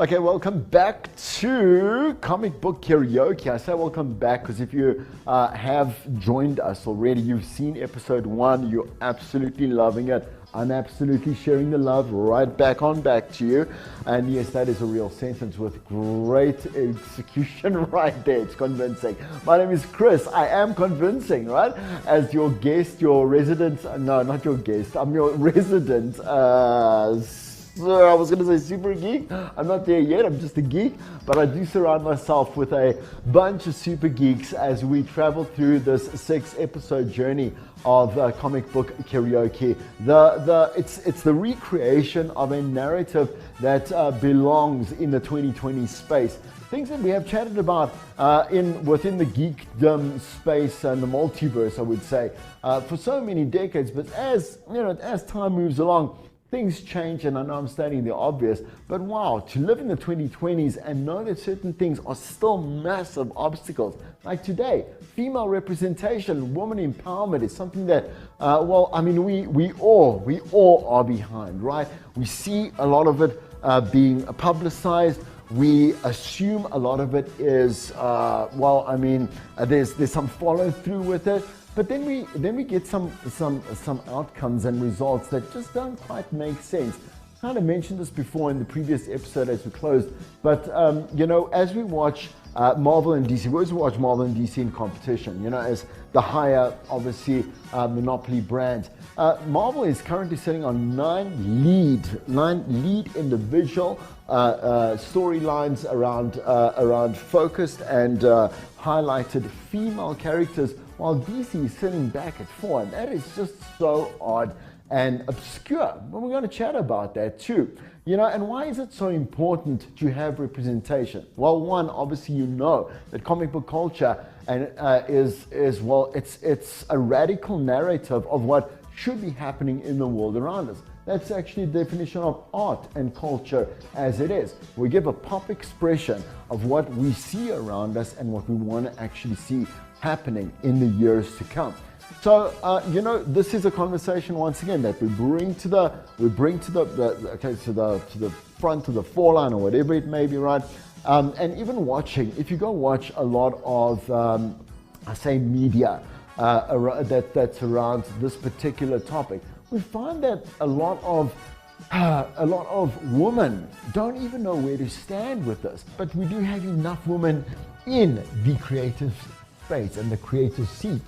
Okay, welcome back to Comic Book Karaoke. I say welcome back because if you have joined us already, you've seen episode 1, you're absolutely loving it. I'm absolutely sharing the love right back to you. And yes, that is a real sentence with great execution right there. It's convincing. My name is Chris. I am convincing, right? As your guest, your resident, no, not your guest, I'm your resident, I was going to say super geek. I'm not there yet, I'm just a geek, but I do surround myself with a bunch of super geeks as we travel through this 6-episode journey of Comic Book Karaoke. It's the recreation of a narrative that belongs in the 2020 space. Things that we have chatted about within the geekdom space and the multiverse, I would say, for so many decades. But as time moves along, things change, and I know I'm stating the obvious, but wow, to live in the 2020s and know that certain things are still massive obstacles. Like today, female representation, woman empowerment is something that, we all are behind, right? We see a lot of it being publicized. We assume a lot of it is, there's some follow through with it. But then we get some outcomes and results that just don't quite make sense. I kind of mentioned this before in the previous episode as we closed, but as we watch Marvel and DC, we always watch Marvel and DC in competition, as the higher, obviously, monopoly brands. Marvel is currently sitting on 9 lead individual storylines around focused and highlighted female characters, while DC is sitting back at 4, and that is just so odd and obscure. But we're going to chat about that too. And why is it so important to have representation? Well, one, obviously that comic book culture is it's a radical narrative of what should be happening in the world around us. That's actually the definition of art and culture as it is. We give a pop expression of what we see around us and what we want to actually see happening in the years to come. So, this is a conversation once again that we bring to the front of the foreline or whatever it may be, right? And even watching, if you go watch a lot of, media that surrounds this particular topic, we find that a lot of women don't even know where to stand with this. But we do have enough women in the creative space and the creative seat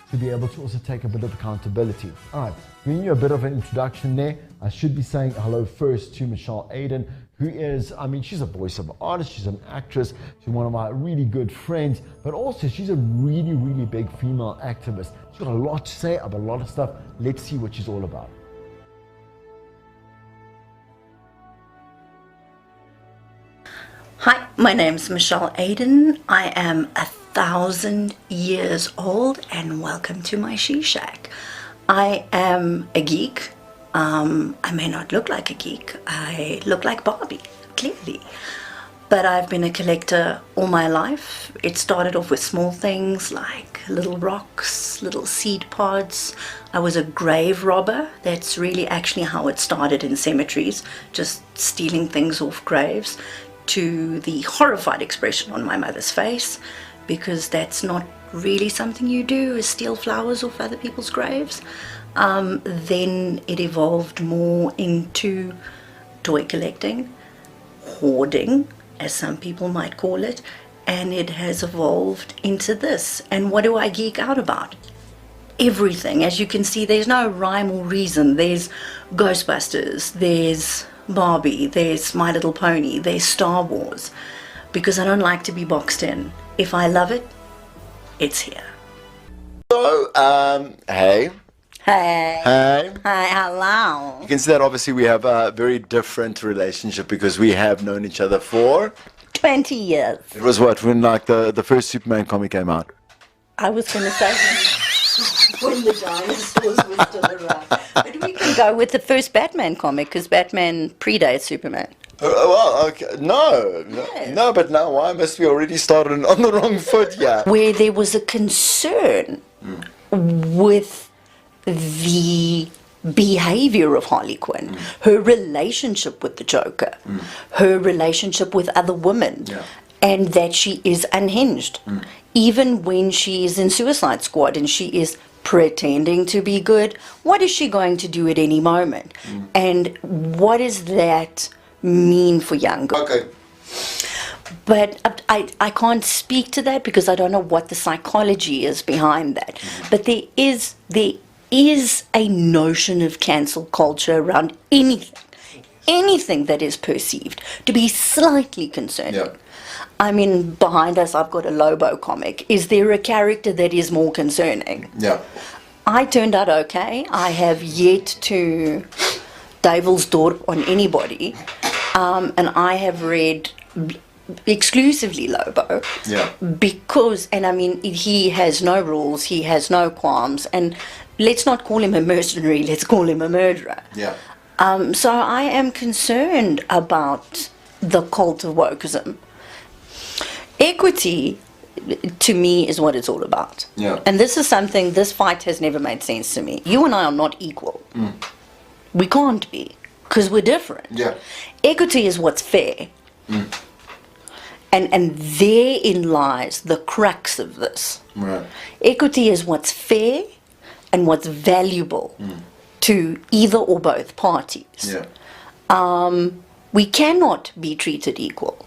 to be able to also take a bit of accountability. All right, giving you a bit of an introduction there. I should be saying hello first to Michelle Aiden, who is, she's a voiceover artist, she's an actress, she's one of my really good friends, but also she's a really, really big female activist. She's got a lot to say about a lot of stuff. Let's see what she's all about. Hi, my name's Michelle Aiden. I am 1,000 years old, and welcome to my She Shack. I am a geek. I may not look like a geek. I look like Barbie, clearly. But I've been a collector all my life. It started off with small things like little rocks, little seed pods. I was a grave robber. That's really actually how it started in cemeteries, just stealing things off graves, to the horrified expression on my mother's face, because that's not really something you do, is steal flowers off other people's graves. Then it evolved more into toy collecting, hoarding, as some people might call it, and it has evolved into this. And what do I geek out about? Everything. As you can see, there's no rhyme or reason. There's Ghostbusters, there's Barbie, there's My Little Pony, there's Star Wars, because I don't like to be boxed in. If I love it, it's here. So, hey. Hey. Hey. Hi, hello. You can see that obviously we have a very different relationship because we have known each other for 20 years. It was what, when the first Superman comic came out? I was going to say when the dinosaurs were still around. But we can go with the first Batman comic, because Batman predates Superman. Well, okay. No, but now why must we already start on the wrong foot? Yeah. Where there was a concern with the behavior of Harley Quinn, her relationship with the Joker, her relationship with other women, and that she is unhinged. Even when she is in Suicide Squad and she is pretending to be good, what is she going to do at any moment? And what does that mean for young girls? Okay. But I can't speak to that because I don't know what the psychology is behind that. But there is a notion of cancel culture around anything that is perceived to be slightly concerning. Yeah. I mean, behind us, I've got a Lobo comic. Is there a character that is more concerning? Yeah. I turned out okay. I have yet to Devil's Door on anybody. And I have read exclusively Lobo. Yeah. Because, and I mean, he has no rules, he has no qualms, and let's not call him a mercenary, let's call him a murderer. Yeah. So I am concerned about the cult of wokeism. Equity, to me, is what it's all about. Yeah. And this is something, this fight has never made sense to me. You and I are not equal. We can't be, because we're different. Yeah. Equity is what's fair. And therein lies the crux of this. Right. Equity is what's fair and what's valuable to either or both parties. Yeah. We cannot be treated equal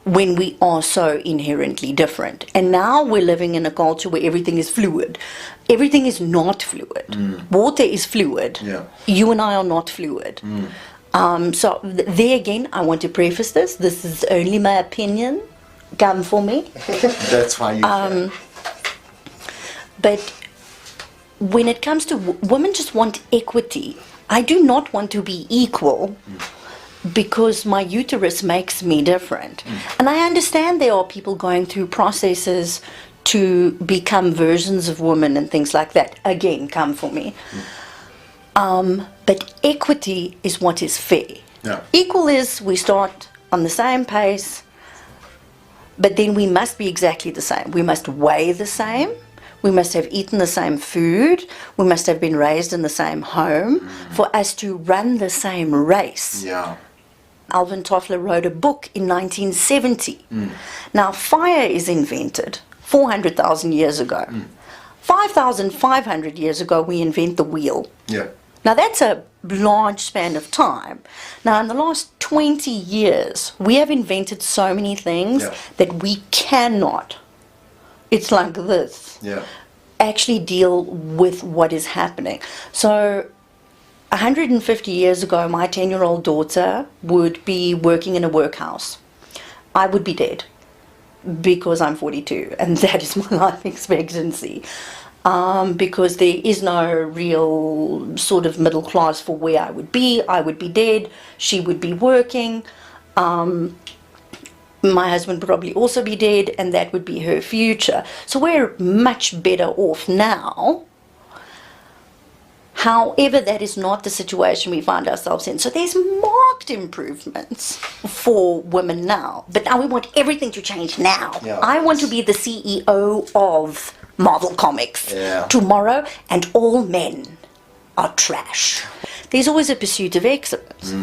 when we are so inherently different. And now we're living in a culture where everything is fluid. Everything is not fluid. Water is fluid. Yeah. You and I are not fluid. So there again, I want to preface this. This is only my opinion. Come for me. That's why you But when it comes to women just want equity. I do not want to be equal because my uterus makes me different. And I understand there are people going through processes to become versions of women and things like that. Again, come for me. But equity is what is fair. Yeah. Equal is we start on the same pace, but then we must be exactly the same. We must weigh the same. We must have eaten the same food. We must have been raised in the same home for us to run the same race. Yeah. Alvin Toffler wrote a book in 1970. Now, fire is invented 400,000 years ago. 5,500 years ago, we invent the wheel. Yeah. Now, that's a large span of time. Now, in the last 20 years, we have invented so many things that we cannot, it's like this, actually deal with what is happening. So, 150 years ago, my 10-year-old daughter would be working in a workhouse. I would be dead because I'm 42, and that is my life expectancy. Because there is no real sort of middle class for where I would be. I would be dead. She would be working. My husband would probably also be dead, and that would be her future. So we're much better off now. However, that is not the situation we find ourselves in. So there's marked improvements for women now. But now we want everything to change now. Yeah. I want to be the CEO of Marvel Comics tomorrow, and all men are trash. There's always a pursuit of excellence.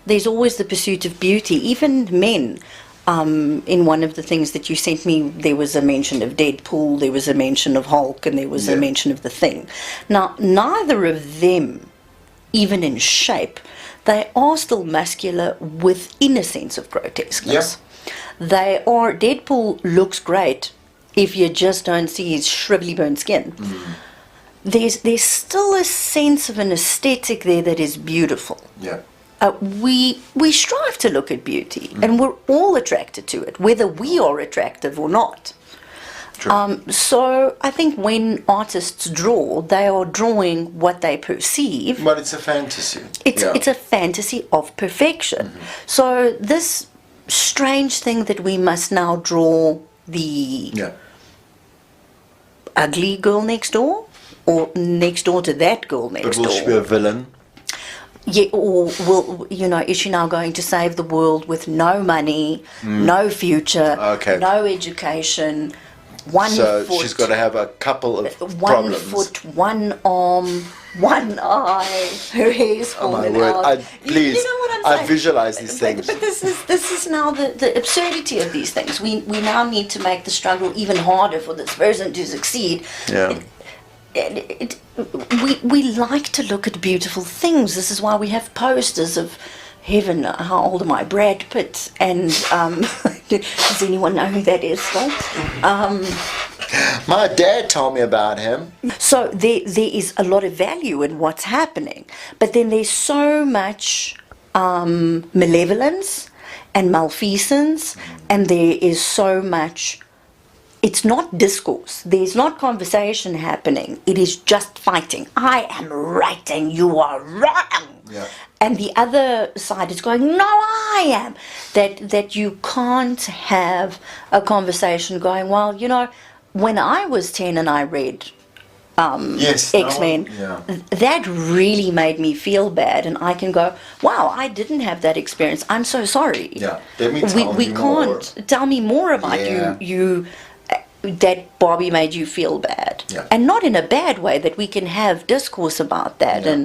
There's always the pursuit of beauty. Even men. In one of the things that you sent me, there was a mention of Deadpool, there was a mention of Hulk, and there was a mention of The Thing. Now, neither of them, even in shape, they are still muscular within a sense of grotesqueness. They are, Deadpool looks great if you just don't see his shrivelly burnt skin. There's still a sense of an aesthetic there that is beautiful. We strive to look at beauty, and we're all attracted to it, whether we are attractive or not. So I think when artists draw, they are drawing what they perceive. But it's a fantasy. It's a fantasy of perfection. So this strange thing that we must now draw the ugly girl next door, or next door to that girl next door. But will she be a villain? Yeah, or will, is she now going to save the world with no money, no future, no education, 1 So foot. she's got to have a couple of 1 problems. foot, 1 arm, 1 eye. Her hair's Oh my falling word! out. Please, you know what I'm I saying? visualize these things. But this is now the absurdity of these things. We now need to make the struggle even harder for this person to succeed. Yeah. We like to look at beautiful things. This is why we have posters of heaven. How old am I? Brad Pitt. And does anyone know who that is still? My dad told me about him. So there is a lot of value in what's happening, but then there's so much malevolence and malfeasance, and there is so much. It's not discourse. There's not conversation happening. It is just fighting. I am right and you are wrong. Yeah. And the other side is going, no, I am. That you can't have a conversation going, well, you know, when I was 10 and I read Yes. X-Men, Yeah. that really made me feel bad. And I can go, wow, I didn't have that experience. I'm so sorry. Yeah. Let me tell we you can't more. tell me more about Yeah. you that Barbie made you feel bad. Yeah. And not in a bad way, that we can have discourse about that. Yeah.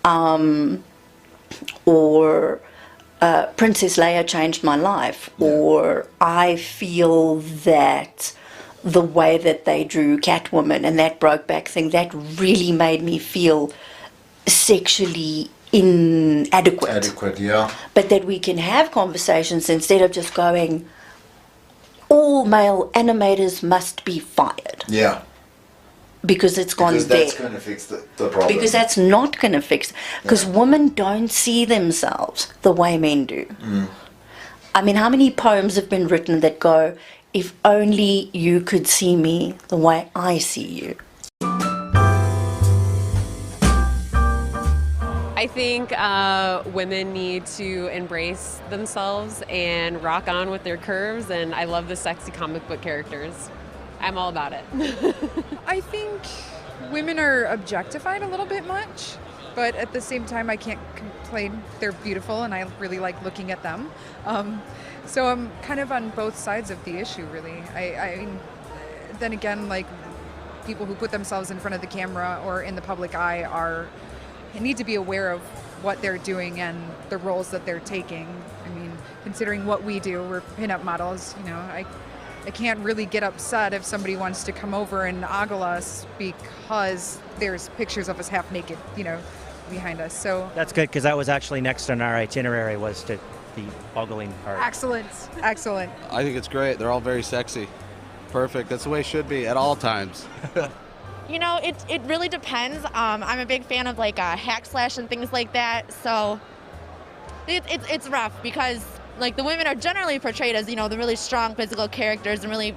And or Princess Leia changed my life, or I feel that the way that they drew Catwoman and that Brokeback thing, that really made me feel sexually inadequate. Adequate, yeah. But that we can have conversations instead of just going, all male animators must be fired Yeah. because it's gone Because there. that's going to fix the problem. Because that's not going to fix. Because women don't see themselves the way men do. I mean, how many poems have been written that go, if only you could see me the way I see you? I think women need to embrace themselves and rock on with their curves, and I love the sexy comic book characters. I'm all about it. I think women are objectified a little bit much, but at the same time I can't complain. They're beautiful and I really like looking at them. So I'm kind of on both sides of the issue, really. I mean, then again, like, people who put themselves in front of the camera or in the public eye need to be aware of what they're doing and the roles that they're taking. I mean, considering what we do, we're pinup models, you know, I can't really get upset if somebody wants to come over and ogle us because there's pictures of us half naked, you know, behind us. So That's good, because that was actually next on our itinerary, was to the ogling part. excellent. I think it's great. They're all very sexy. Perfect. That's the way it should be at all times. You know, it really depends. I'm a big fan of like hack slash and things like that. So it's rough because like the women are generally portrayed as, you know, the really strong physical characters and really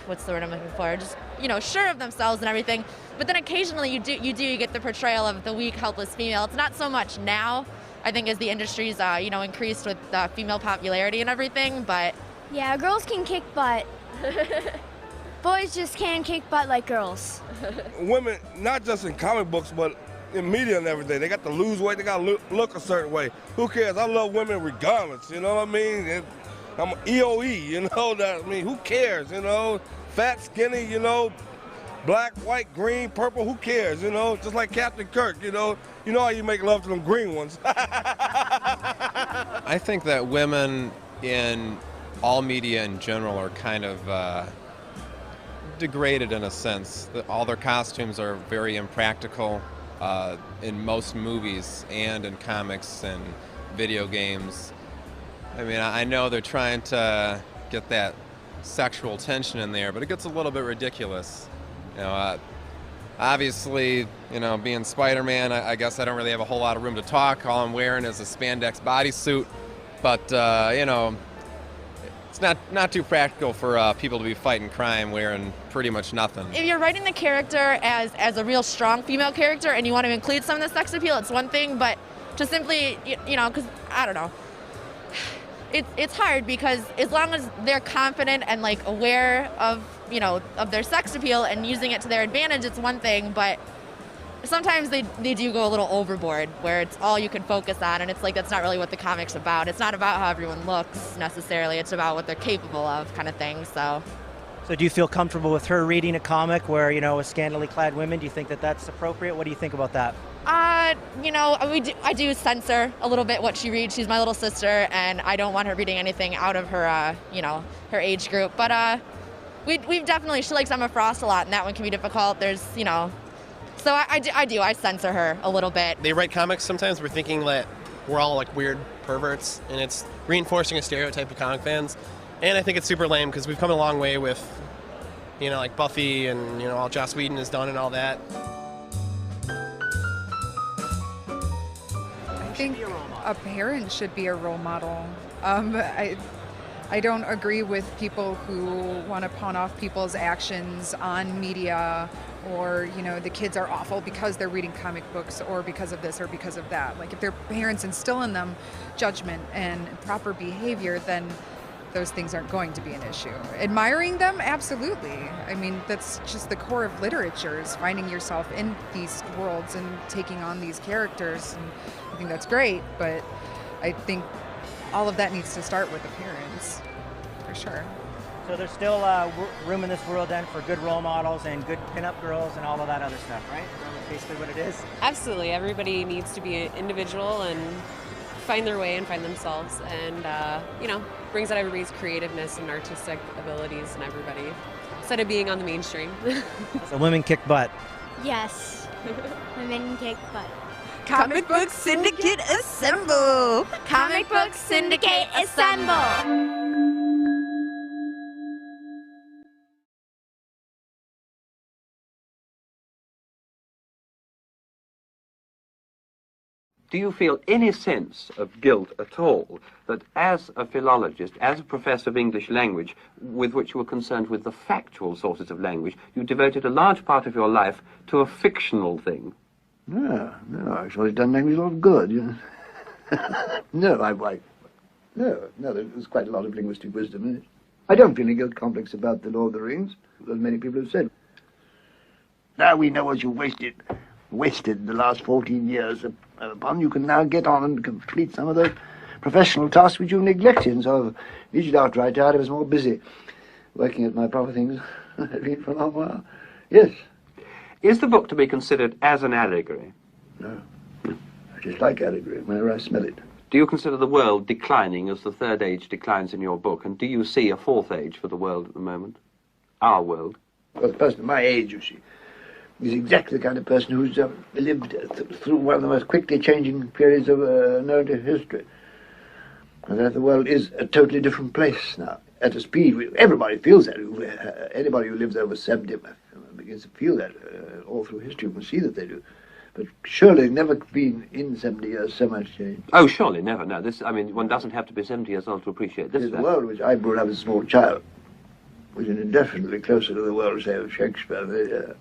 what's the word I'm looking for? Just, you know, sure of themselves and everything. But then occasionally you get the portrayal of the weak, helpless female. It's not so much now, I think, as the industry's you know, increased with female popularity and everything. But yeah, girls can kick butt. Boys just can't kick butt like girls. Women, not just in comic books, but in media and everything, they got to lose weight, they got to look a certain way. Who cares? I love women regardless, you know what I mean? And I'm EOE, you know, that, I mean, who cares, you know? Fat, skinny, you know, black, white, green, purple, who cares, you know? Just like Captain Kirk, you know how you make love to them green ones. I think that women in all media in general are kind of degraded in a sense. All their costumes are very impractical in most movies and in comics and video games. I mean, I know they're trying to get that sexual tension in there, but it gets a little bit ridiculous. You know, obviously, you know, being Spider-Man, I guess I don't really have a whole lot of room to talk. All I'm wearing is a spandex bodysuit, but you know, it's not too practical for people to be fighting crime wearing pretty much nothing. if you're writing the character as a real strong female character and you want to include some of the sex appeal, it's one thing, but to simply, you know, because, I don't know, it's hard because as long as they're confident and like aware of, you know, of their sex appeal and using it to their advantage, it's one thing, but sometimes they do go a little overboard where it's all you can focus on, and it's like that's not really what the comic's about. It's not about how everyone looks necessarily, it's about what they're capable of, kind of thing. So do you feel comfortable with her reading a comic where, you know, with scantily clad women? Do you think that that's appropriate? What do you think about that? You know, I do censor a little bit what she reads. She's my little sister, and I don't want her reading anything out of her, you know, her age group. But we've definitely, she likes Emma Frost a lot, and that one can be difficult. There's, you know, so I censor her a little bit. They write comics sometimes, we're thinking that we're all like weird perverts, and it's reinforcing a stereotype of comic fans. And I think it's super lame because we've come a long way with, you know, like Buffy and, you know, all Joss Whedon has done and all that. I think a parent should be a role model. I don't agree with people who want to pawn off people's actions on media, or, you know, the kids are awful because they're reading comic books or because of this or because of that. Like, if their parents instill in them judgment and proper behavior, then those things aren't going to be an issue. Admiring them, absolutely. I mean, that's just the core of literature, is finding yourself in these worlds and taking on these characters, and I think that's great, but I think all of that needs to start with the parents, for sure. So there's still room in this world then for good role models and good pinup girls and all of that other stuff, right? That's basically what it is? Absolutely. Everybody needs to be an individual and find their way and find themselves, and you know, brings out everybody's creativeness and artistic abilities in everybody, instead of being on the mainstream. So women kick butt. Yes. Women kick butt. Comic Book Syndicate assemble! Comic Book Syndicate assemble! Do you feel any sense of guilt at all that as a philologist, as a professor of English language, with which you were concerned with the factual sources of language, you devoted a large part of your life to a fictional thing? No, actually, it's done language a lot of good. You know? No, there's quite a lot of linguistic wisdom in it. I don't feel a guilt complex about The Lord of the Rings, as many people have said. Now we know what you wasted the last 14 years upon. You can now get on and complete some of those professional tasks which you neglected. And so immediately after I retired, I was more busy working at my proper things than I'd been for a long while. Yes. Is the book to be considered as an allegory? No. I just like allegory whenever I smell it. Do you consider the world declining as the third age declines in your book? And do you see a fourth age for the world at the moment? Our world? Well, the person of my age, you see, is exactly the kind of person who's lived through one of the most quickly changing periods of narrative history. And that the world is a totally different place now, at a speed. Everybody feels that. Anybody who lives over 70 begins to feel that all through history. You can see that they do. But surely there's never been in 70 years so much change. Oh, surely never. No, this, I mean, one doesn't have to be 70 years old to appreciate this. The world which I brought up as a small child was indefinitely closer to the world, say, of Shakespeare.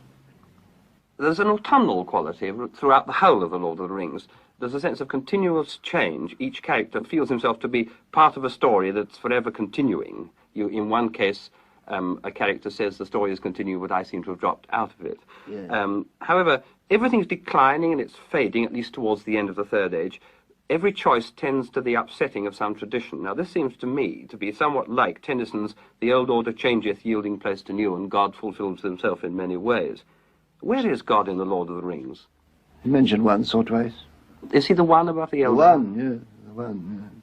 There's an autumnal quality throughout the whole of The Lord of the Rings. There's a sense of continuous change. Each character feels himself to be part of a story that's forever continuing. In one case, a character says the story is continuing, but I seem to have dropped out of it. Yeah. However, everything's declining and it's fading, at least towards the end of the Third Age. Every choice tends to the upsetting of some tradition. Now, this seems to me to be somewhat like Tennyson's "The old order changeth, yielding place to new, and God fulfills himself in many ways." Where is God in The Lord of the Rings? You mentioned once or twice. Is he the one above the elder? The one.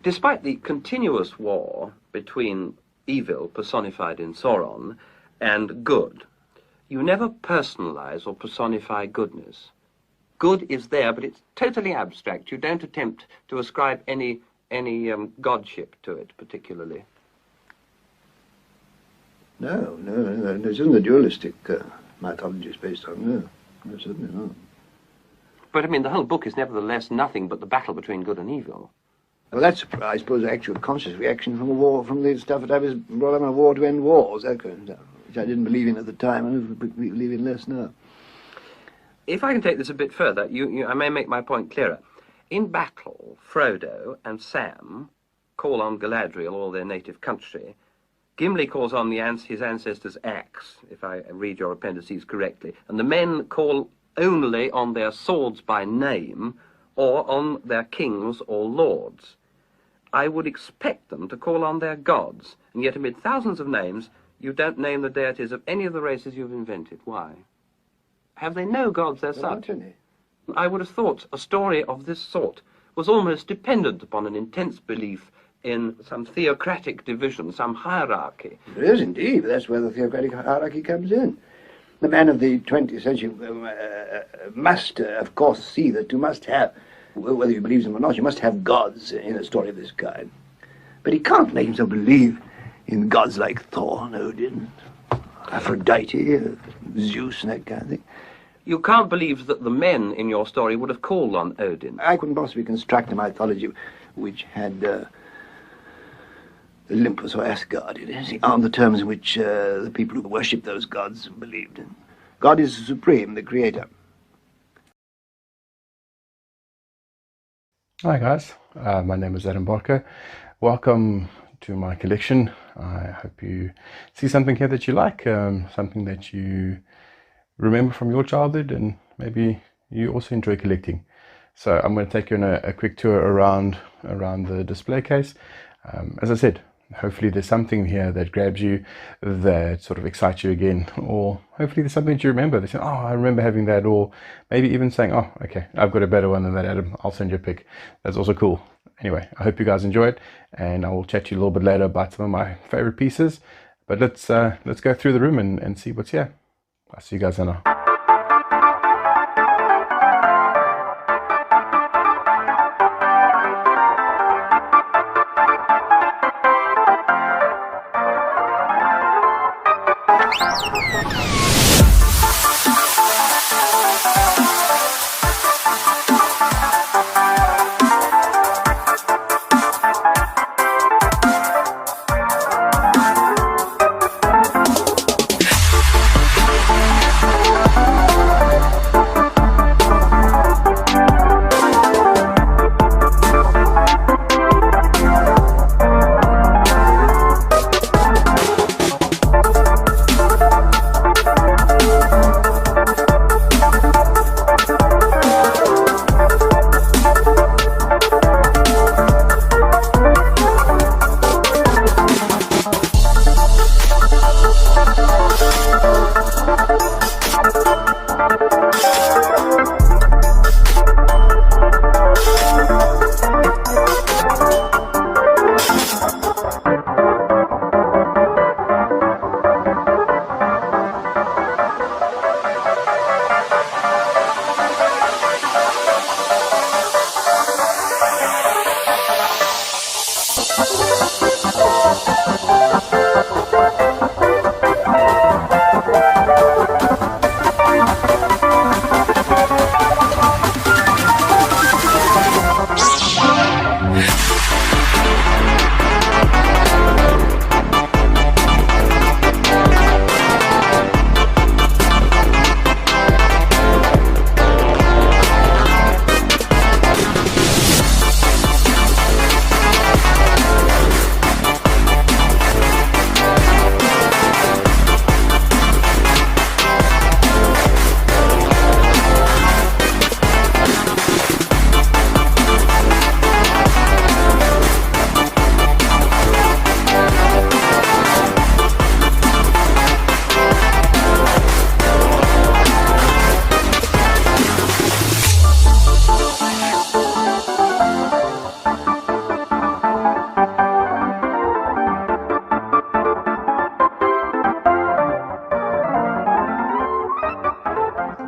Despite the continuous war between evil, personified in Sauron, and good, you never personalize or personify goodness. Good is there, but it's totally abstract. You don't attempt to ascribe any godship to it, particularly. No, this isn't a dualistic mythology it's based on, no, certainly not. But, I mean, the whole book is nevertheless nothing but the battle between good and evil. Well, that's, I suppose, actual conscious reaction from a war, from the stuff that I was brought up on, a war to end wars, that kind of stuff, which I didn't believe in at the time, and I believe in less now. If I can take this a bit further, I may make my point clearer. In battle, Frodo and Sam call on Galadriel, or their native country. Gimli calls on his ancestors' axe, if I read your appendices correctly, and the men call only on their swords by name or on their kings or lords. I would expect them to call on their gods, and yet amid thousands of names, you don't name the deities of any of the races you've invented. Why? Have they no gods as such? I would have thought a story of this sort was almost dependent upon an intense belief in some theocratic division, some hierarchy. There is indeed. That's where the theocratic hierarchy comes in. The man of the 20th century must, of course, see that you must have, whether you believe them or not, you must have gods in a story of this kind. But he can't make himself believe in gods like Thor and Odin, Aphrodite, Zeus and that kind of thing. You can't believe that the men in your story would have called on Odin. I couldn't possibly construct a mythology which had Olympus or Asgard in it, on the terms in which the people who worship those gods believed. God is supreme, the creator. Hi guys, my name is Adam Barker. Welcome to my collection. I hope you see something here that you like, something that you remember from your childhood, and maybe you also enjoy collecting. So I'm going to take you on a quick tour around the display case. As I said, hopefully there's something here that grabs you, that sort of excites you again, or hopefully there's something that you remember. They say, oh, I remember having that, or maybe even saying, oh, okay, I've got a better one than that, Adam. I'll send you a pic. That's also cool. Anyway, I hope you guys enjoy it, and I will chat to you a little bit later about some of my favorite pieces. But let's go through the room and see what's here. I'll see you guys now.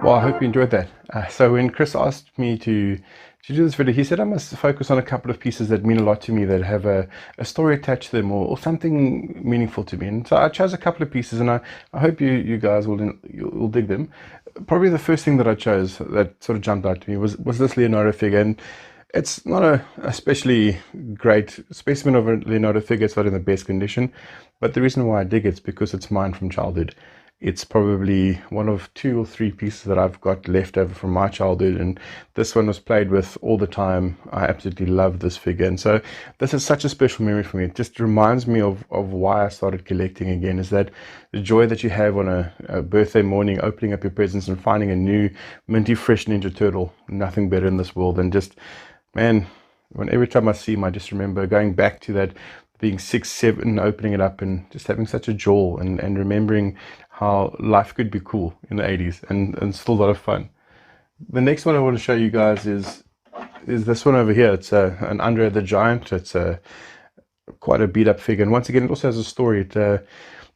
Well, I hope you enjoyed that. So when Chris asked me to do this video, he said I must focus on a couple of pieces that mean a lot to me, that have a story attached to them, or something meaningful to me. And so I chose a couple of pieces, and I hope you guys will dig them. Probably the first thing that I chose that sort of jumped out to me was this Leonardo figure. And it's not a especially great specimen of a Leonardo figure. It's not in the best condition, but the reason why I dig it's because it's mine from childhood. It's probably one of 2 or 3 pieces that I've got left over from my childhood, and this one was played with all the time. I absolutely love this figure, and so this is such a special memory for me. It just reminds me of why I started collecting again, is that the joy that you have on a birthday morning, opening up your presents and finding a new minty fresh Ninja Turtle. Nothing better in this world than just, man, when every time I see him, I just remember going back to that, being 6, 7, opening it up and just having such a jaw, and remembering how life could be cool in the 80s and still a lot of fun. The next one I want to show you guys is this one over here. It's an Andre the Giant. It's quite a beat up figure, and once again it also has a story. This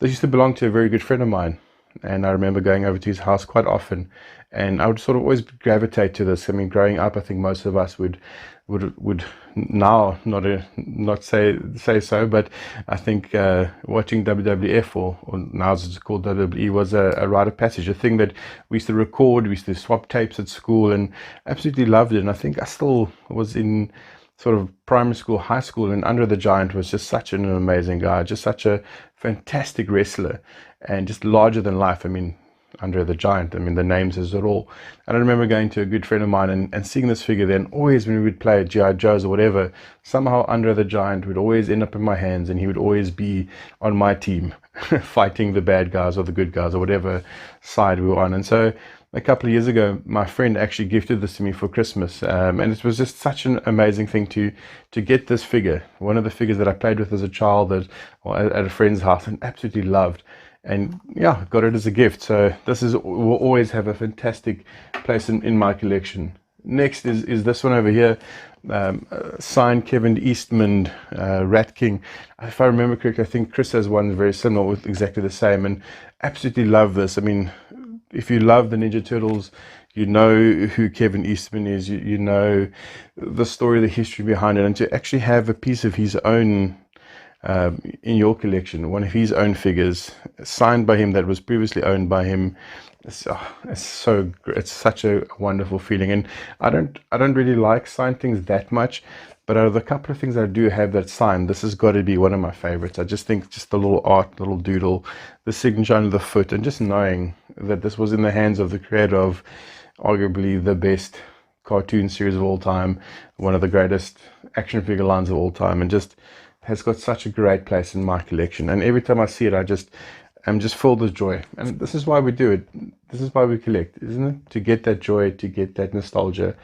used to belong to a very good friend of mine, and I remember going over to his house quite often, and I would sort of always gravitate to this. I mean, growing up, I think most of us would now not say so, but I think watching WWF or now it's called WWE was a rite of passage, a thing that we used to record. We used to swap tapes at school and absolutely loved it. And I think I still was in sort of primary school, high school, and Andre the Giant was just such an amazing guy, just such a fantastic wrestler, and just larger than life. I mean, Andre the Giant, I mean, the name says it all. And I remember going to a good friend of mine and seeing this figure then. Always when we would play G.I. Joes or whatever, somehow Andre the Giant would always end up in my hands, and he would always be on my team fighting the bad guys or the good guys or whatever side we were on. And so a couple of years ago, my friend actually gifted this to me for Christmas, and it was just such an amazing thing to get this figure, one of the figures that I played with as a child at a friend's house and absolutely loved. And yeah, got it as a gift. So this will always have a fantastic place in my collection. Next is this one over here, signed Kevin Eastman, Rat King. If I remember correctly, I think Chris has one very similar with exactly the same, and absolutely love this. I mean, if you love the Ninja Turtles, you know who Kevin Eastman is, you know the story, the history behind it, and to actually have a piece of his own in your collection, one of his own figures signed by him that was previously owned by him, it's such a wonderful feeling. And I don't really like signed things that much, but out of the couple of things I do have that signed, this has got to be one of my favorites. I just think just the little art, little doodle, the signature under the foot, and just knowing that this was in the hands of the creator of arguably the best cartoon series of all time, one of the greatest action figure lines of all time, and just has got such a great place in my collection. And every time I see it, I'm just filled with joy. And this is why we do it. This is why we collect, isn't it? To get that joy, to get that nostalgia,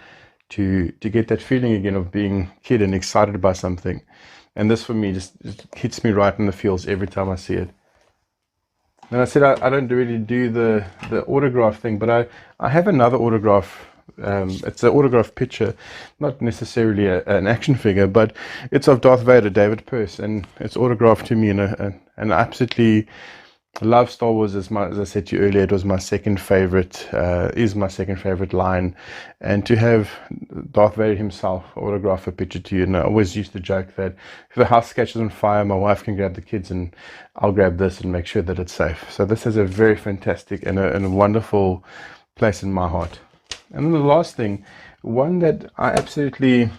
to get that feeling again of being a kid and excited by something. And this for me just hits me right in the feels every time I see it. And I said I don't really do the autograph thing, but I have another autograph. It's an autograph picture, not necessarily an action figure, but it's of Darth Vader, David Pearce, and it's autographed to me. And I absolutely love Star Wars. As I said to you earlier, it was my second favorite, is my second favorite line. And to have Darth Vader himself autograph a picture to you, and I always used to joke that if the house catches on fire, my wife can grab the kids and I'll grab this and make sure that it's safe. So this has a very fantastic and a wonderful place in my heart. And then the last thing, one that I absolutely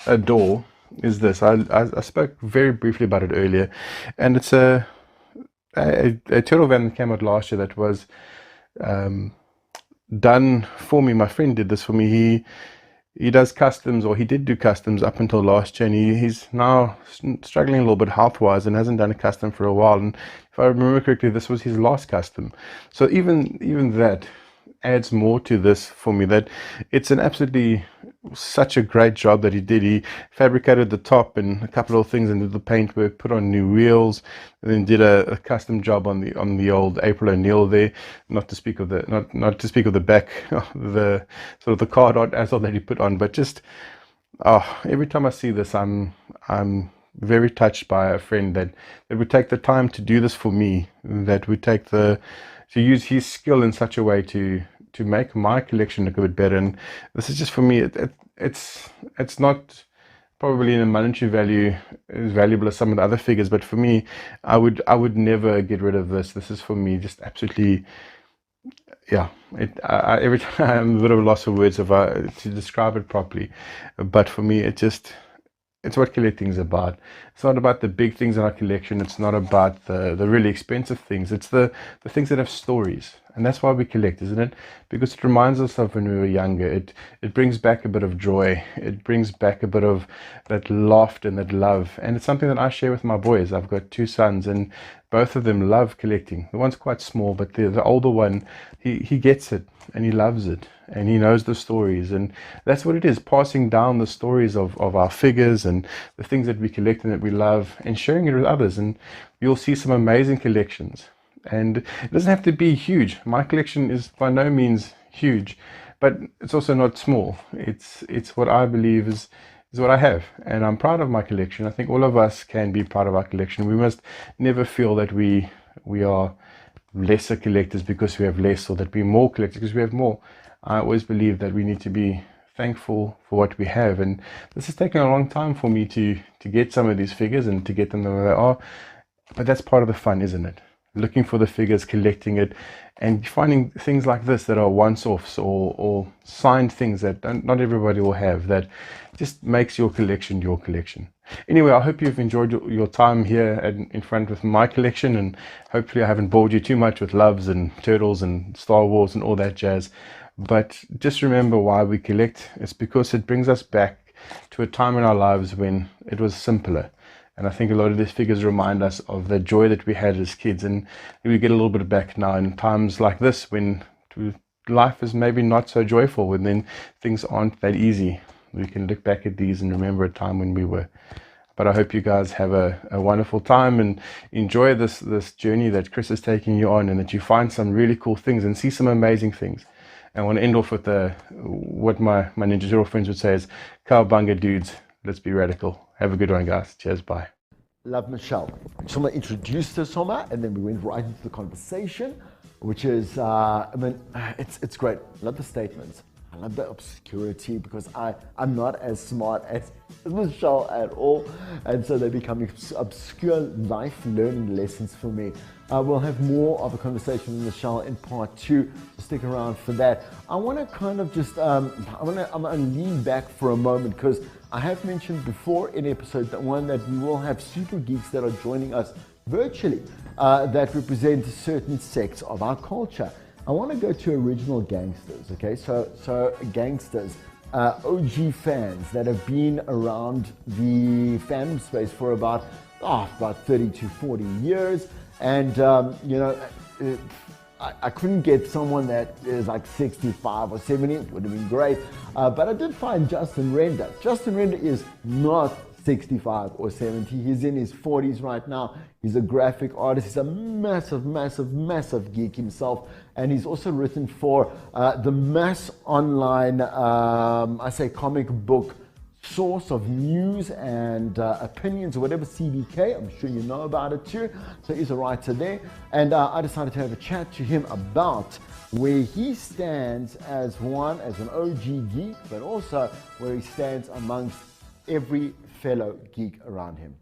adore is this. I spoke very briefly about it earlier, and it's a turtle van that came out last year that was done for me. My friend did this for me. He does customs, or he did do customs up until last year, and he's now struggling a little bit health-wise and hasn't done a custom for a while. And if I remember correctly, this was his last custom. So even that adds more to this for me, that it's an absolutely such a great job that he did. He fabricated the top and a couple of things and did the paintwork, put on new wheels, and then did a custom job on the old April O'Neil there. Not to speak of the not to speak of the back, the sort of the card art as well that he put on. But just every time I see this, I'm very touched by a friend that would take the time to do this for me, that would take to use his skill in such a way to make my collection look a bit better. And this is just for me, it's not probably in a monetary value as valuable as some of the other figures, but for me, I would never get rid of this. This is for me just absolutely, yeah. Every time I'm a bit of a loss of words to describe it properly, but for me, it's what collecting is about. It's not about the big things in our collection. It's not about the really expensive things. It's the things that have stories. And that's why we collect, isn't it? Because it reminds us of when we were younger. It brings back a bit of joy. It brings back a bit of that laughter and that love. And it's something that I share with my boys. I've got 2 sons, and both of them love collecting. The one's quite small, but the older one, he gets it and he loves it. And he knows the stories. And that's what it is, passing down the stories of our figures and the things that we collect and that we love, and sharing it with others. And you'll see some amazing collections. And it doesn't have to be huge. My collection is by no means huge, but it's also not small. It's what I believe is what I have, and I'm proud of my collection. I think all of us can be proud of our collection. We must never feel that we are lesser collectors because we have less, or that we're more collectors because we have more. I always believe that we need to be thankful for what we have, and this has taken a long time for me to get some of these figures and to get them the way they are, but that's part of the fun, isn't it? Looking for the figures, collecting it, and finding things like this that are once-offs or signed things that not everybody will have, that just makes your collection your collection. Anyway, I hope you've enjoyed your time here in front with my collection, and hopefully I haven't bored you too much with loves and turtles and Star Wars and all that jazz. But just remember why we collect. It's because it brings us back to a time in our lives when it was simpler. And I think a lot of these figures remind us of the joy that we had as kids, and we get a little bit back now in times like this when life is maybe not so joyful, and then things aren't that easy. We can look back at these and remember a time when we were. But I hope you guys have a wonderful time and enjoy this journey that Chris is taking you on, and that you find some really cool things and see some amazing things. And I want to end off with what my Ninja Turtle friends would say is, Cowabunga dudes, let's be radical. Have a good one, guys. Cheers, bye. Love Michelle. Soma introduced her, Soma, and then we went right into the conversation, which is, I mean, it's great. I love the statements. I love the obscurity, because I'm not as smart as Michelle at all, and so they become obscure life learning lessons for me. We'll have more of a conversation with Michelle in part 2, so stick around for that. I want to kind of just, I'm going to lean back for a moment, because I have mentioned before in episode 1 that we will have super geeks that are joining us virtually that represent certain sects of our culture. I want to go to original gangsters, okay? So gangsters, OG fans that have been around the fandom space for about 30 to 40 years. And, you know, I couldn't get someone that is like 65 or 70, it would have been great. But I did find Justin Render. Justin Render is not 65 or 70. He's in his 40s right now. He's a graphic artist. He's a massive geek himself. And he's also written for the mass online, comic book source of news and opinions, or whatever, CBK. I'm sure you know about it too. So he's a writer there. And I decided to have a chat to him about where he stands as an OG geek, but also where he stands amongst every fellow geek around him.